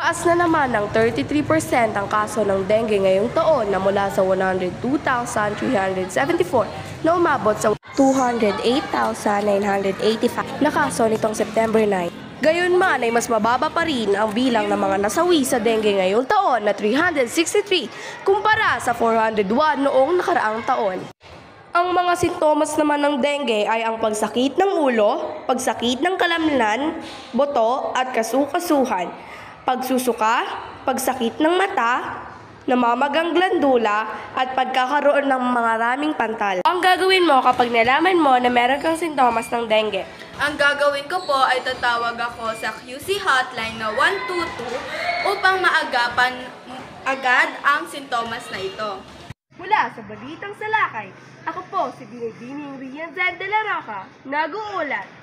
Tumaas na naman ng 33% ang kaso ng dengue ngayong taon na mula sa 102,374 na umabot sa 208,985 na kaso nitong September 9. Gayunman ay mas mababa pa rin ang bilang ng mga nasawi sa dengue ngayong taon na 363 kumpara sa 401 noong nakaraang taon. Ang mga sintomas naman ng dengue ay ang pagsakit ng ulo, pagsakit ng kalamnan, buto at kasukasuhan, pagsusuka, pagsakit ng mata, namamagang glandula at pagkakaroon ng maraming pantal. Ang gagawin mo kapag nalaman mo na meron kang sintomas ng dengue? Ang gagawin ko po ay tatawag ako sa QC hotline na 122 upang maagapan agad ang sintomas na ito. Mula sa Balitang Salakay, ako po si Binibining Rian Zed de la Roca, nag-uulat.